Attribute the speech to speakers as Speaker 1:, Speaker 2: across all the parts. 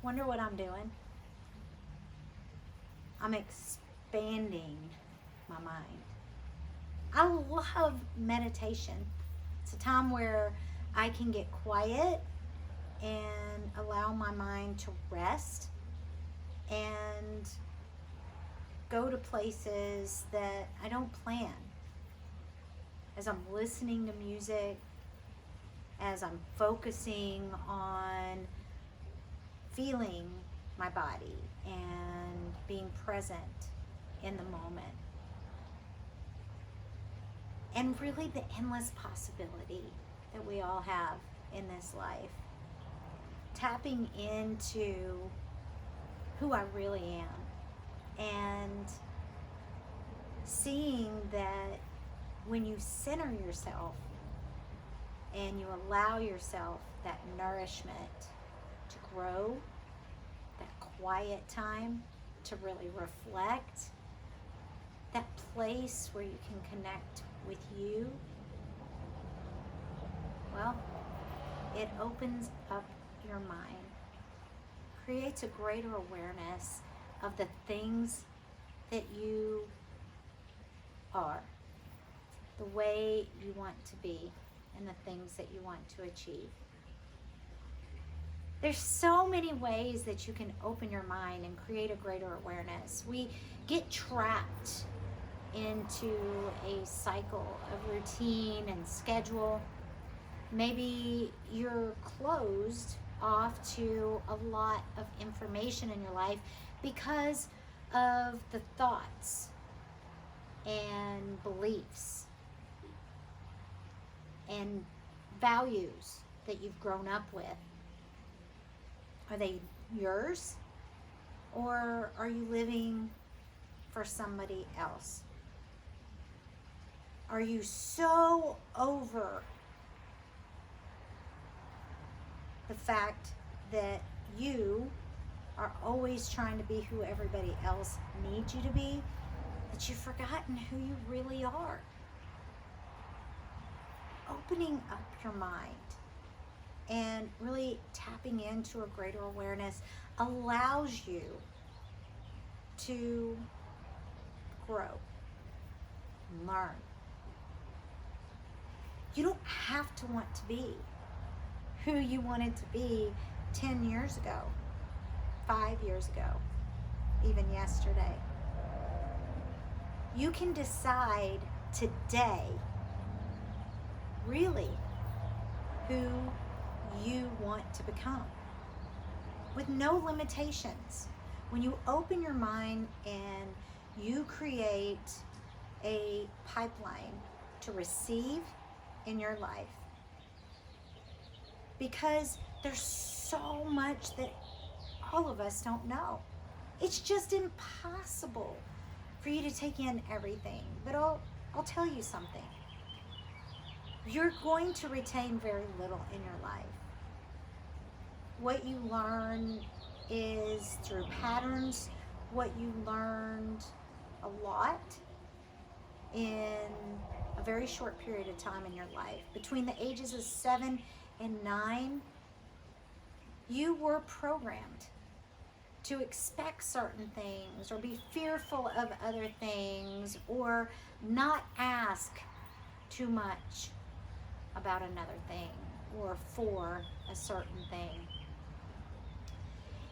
Speaker 1: Wonder what I'm doing? I'm expanding my mind. I love meditation. It's a time where I can get quiet and allow my mind to rest and go to places that I don't plan. As I'm listening to music, as I'm focusing on feeling my body and being present in the moment. And really the endless possibility that we all have in this life. Tapping into who I really am and seeing that when you center yourself and you allow yourself that nourishment to grow, that quiet time to really reflect, that place where you can connect with you, well, it opens up your mind, creates a greater awareness of the things that you are, the way you want to be, and the things that you want to achieve. There's so many ways that you can open your mind and create a greater awareness. We get trapped into a cycle of routine and schedule. Maybe you're closed off to a lot of information in your life because of the thoughts and beliefs and values that you've grown up with. Are they yours, or are you living for somebody else? Are you so over the fact that you are always trying to be who everybody else needs you to be, that you've forgotten who you really are? Opening up your mind and really tapping into a greater awareness allows you to grow, learn. You don't have to want to be who you wanted to be 10 years ago, 5 years ago, even yesterday. You can decide today really who you want to become with no limitations. When you open your mind and you create a pipeline to receive in your life, because there's so much that all of us don't know. It's just impossible for you to take in everything. But I'll tell you something. You're going to retain very little in your life. What you learn is through patterns. What you learned a lot in a very short period of time in your life. Between the ages of 7 and 9, you were programmed to expect certain things or be fearful of other things or not ask too much about another thing or for a certain thing.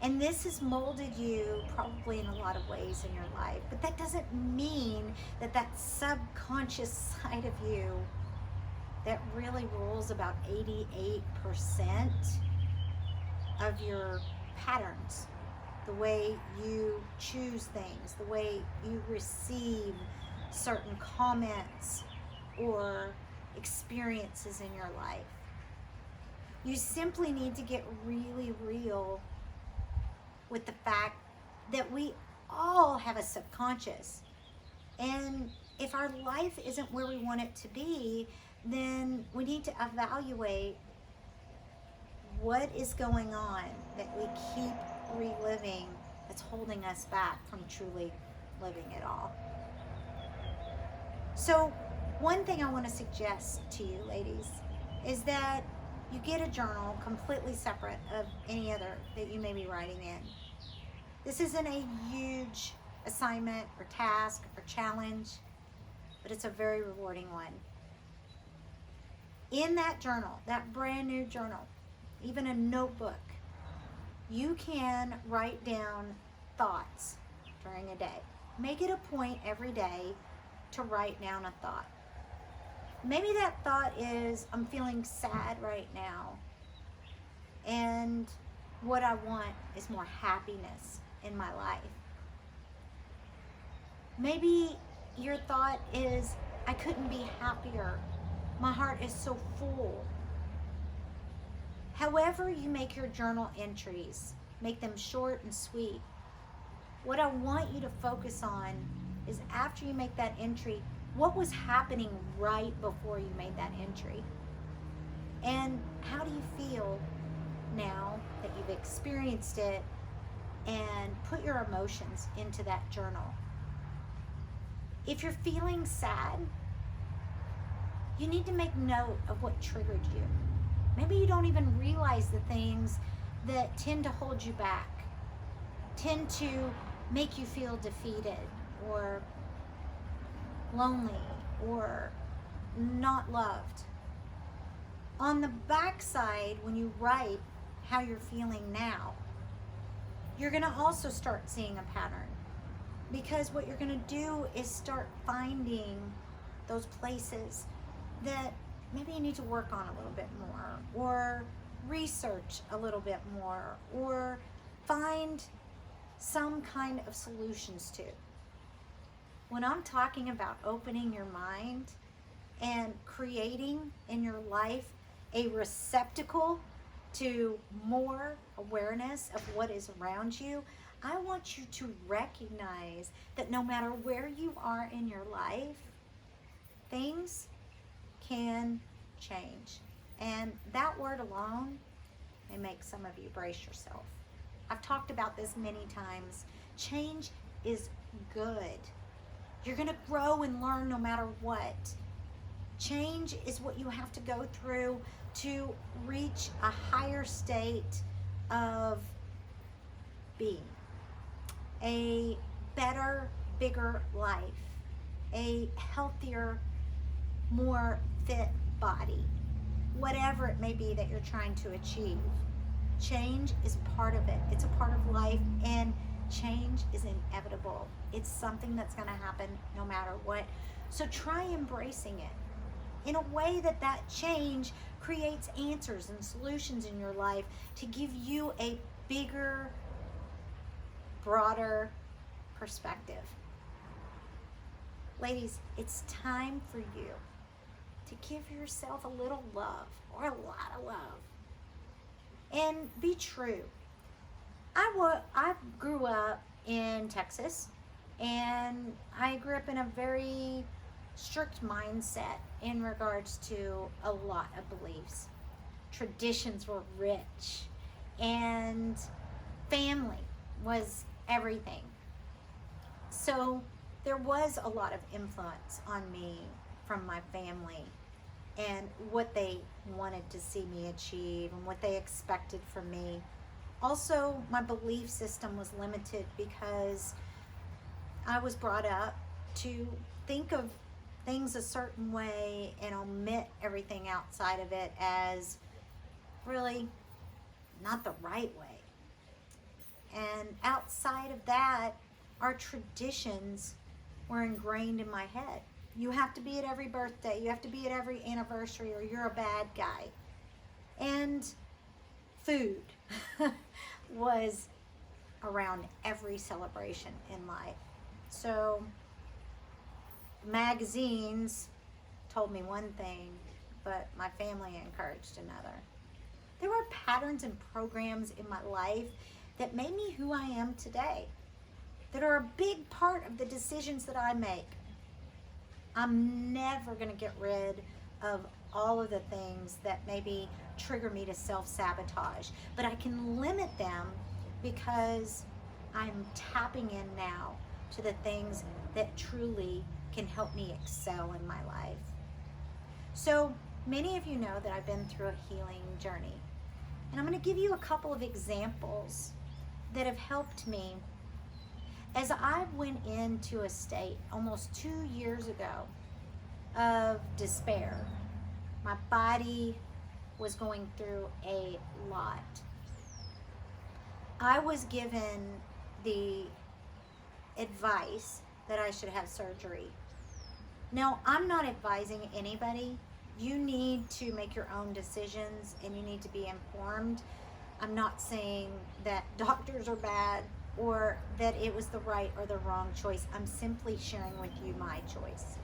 Speaker 1: And this has molded you probably in a lot of ways in your life, but that doesn't mean that that subconscious side of you that really rules about 88% of your patterns, the way you choose things, the way you receive certain comments or experiences in your life. You simply need to get really real with the fact that we all have a subconscious. And if our life isn't where we want it to be, then we need to evaluate what is going on that we keep reliving that's holding us back from truly living it all. So one thing I want to suggest to you ladies is that you get a journal completely separate of any other that you may be writing in. This isn't a huge assignment or task or challenge, but it's a very rewarding one. In that journal, that brand new journal, even a notebook, you can write down thoughts during a day. Make it a point every day to write down a thought. Maybe that thought is, I'm feeling sad right now, and what I want is more happiness in my life. Maybe your thought is, I couldn't be happier. My heart is so full. However you make your journal entries, make them short and sweet. What I want you to focus on is, after you make that entry, what was happening right before you made that entry? And how do you feel now that you've experienced it and put your emotions into that journal? If you're feeling sad, you need to make note of what triggered you. Maybe you don't even realize the things that tend to hold you back, tend to make you feel defeated or lonely or not loved. On the backside, when you write how you're feeling now, you're going to also start seeing a pattern, because what you're going to do is start finding those places that maybe you need to work on a little bit more, or research a little bit more, or find some kind of solutions to. When I'm talking about opening your mind and creating in your life a receptacle to more awareness of what is around you, I want you to recognize that no matter where you are in your life, things can change. And that word alone may make some of you brace yourself. I've talked about this many times. Change is good. You're going to grow and learn no matter what. Change is what you have to go through to reach a higher state of being. A better, bigger life. A healthier, more fit body. Whatever it may be that you're trying to achieve. Change is part of it. It's a part of life, and change is inevitable. It's something that's going to happen no matter what. So try embracing it in a way that change creates answers and solutions in your life to give you a bigger, broader perspective. Ladies, it's time for you to give yourself a little love, or a lot of love. And be true. I grew up in Texas, and I grew up in a very strict mindset in regards to a lot of beliefs. Traditions were rich, and family was everything. So there was a lot of influence on me from my family and what they wanted to see me achieve and what they expected from me. Also, my belief system was limited because I was brought up to think of things a certain way and omit everything outside of it as really not the right way. And outside of that, our traditions were ingrained in my head. You have to be at every birthday, you have to be at every anniversary, or you're a bad guy. And food was around every celebration in life. So magazines told me one thing, but my family encouraged another. There were patterns and programs in my life that made me who I am today, that are a big part of the decisions that I make. I'm never going to get rid of all of the things that maybe trigger me to self-sabotage, but I can limit them because I'm tapping in now to the things that truly can help me excel in my life. So Many of you know that I've been through a healing journey. And I'm going to give you a couple of examples that have helped me as I went into a state almost 2 years ago of despair. My body was going through a lot. I was given the advice that I should have surgery. Now, I'm not advising anybody. You need to make your own decisions and you need to be informed. I'm not saying that doctors are bad or that it was the right or the wrong choice. I'm simply sharing with you my choice.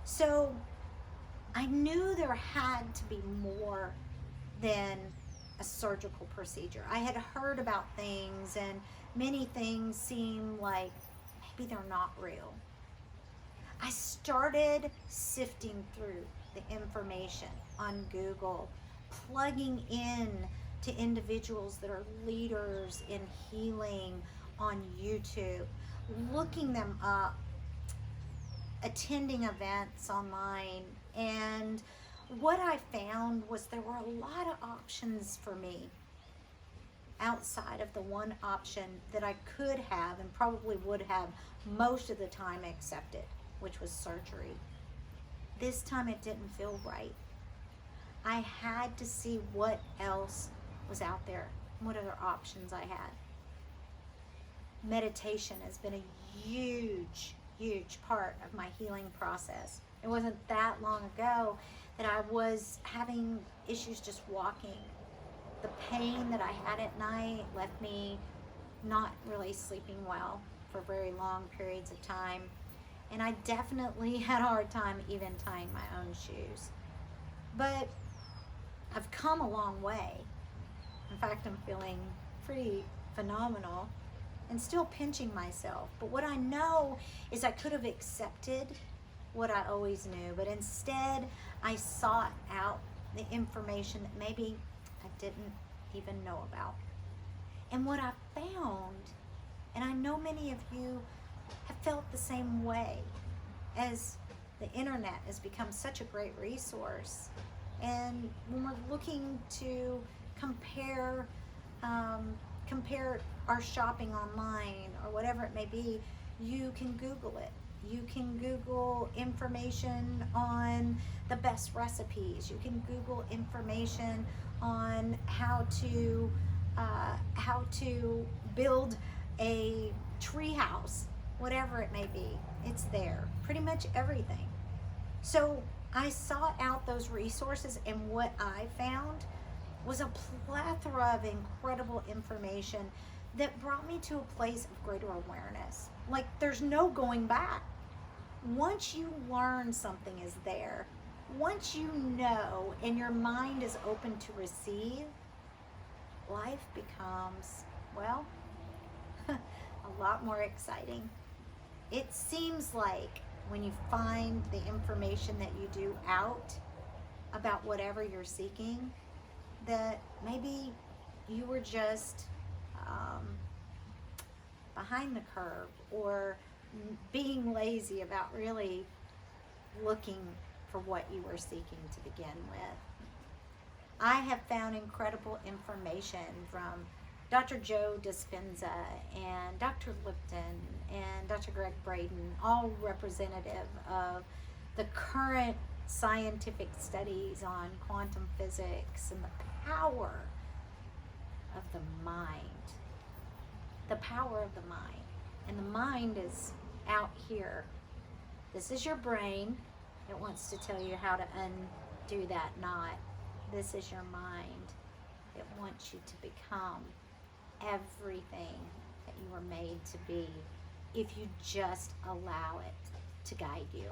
Speaker 1: So I knew there had to be more than a surgical procedure. I had heard about things and many things seem like maybe they're not real. I started sifting through the information on Google, plugging in to individuals that are leaders in healing on YouTube, looking them up, attending events online, and what I found was there were a lot of options for me outside of the one option that I could have and probably would have most of the time accepted, which was surgery. This time it didn't feel right. I had to see what else was out there, what other options I had. Meditation has been a huge part of my healing process. It wasn't that long ago that I was having issues just walking. The pain that I had at night left me not really sleeping well for very long periods of time. And I definitely had a hard time even tying my own shoes. But I've come a long way. In fact, I'm feeling pretty phenomenal and still pinching myself. But what I know is I could have accepted what I always knew, but instead I sought out the information that maybe I didn't even know about. And what I found, and I know many of you have felt the same way, as the internet has become such a great resource. And when we're looking to compare our shopping online or whatever it may be, you can Google it. You can Google information on the best recipes. You can Google information on how to build a tree house, whatever it may be. It's there, pretty much everything. So I sought out those resources, and what I found was a plethora of incredible information that brought me to a place of greater awareness. Like, there's no going back. Once you learn something is there, once you know and your mind is open to receive, life becomes, well, a lot more exciting. It seems like when you find the information that you do out about whatever you're seeking, that maybe you were just behind the curve or being lazy about really looking for what you were seeking to begin with. I have found incredible information from Dr. Joe Dispenza and Dr. Lipton and Dr. Greg Braden, all representative of the current scientific studies on quantum physics and the power of the mind. The power of the mind. And the mind is out here. This is your brain. It wants to tell you how to undo that knot. This is your mind. It wants you to become everything that you were made to be if you just allow it to guide you.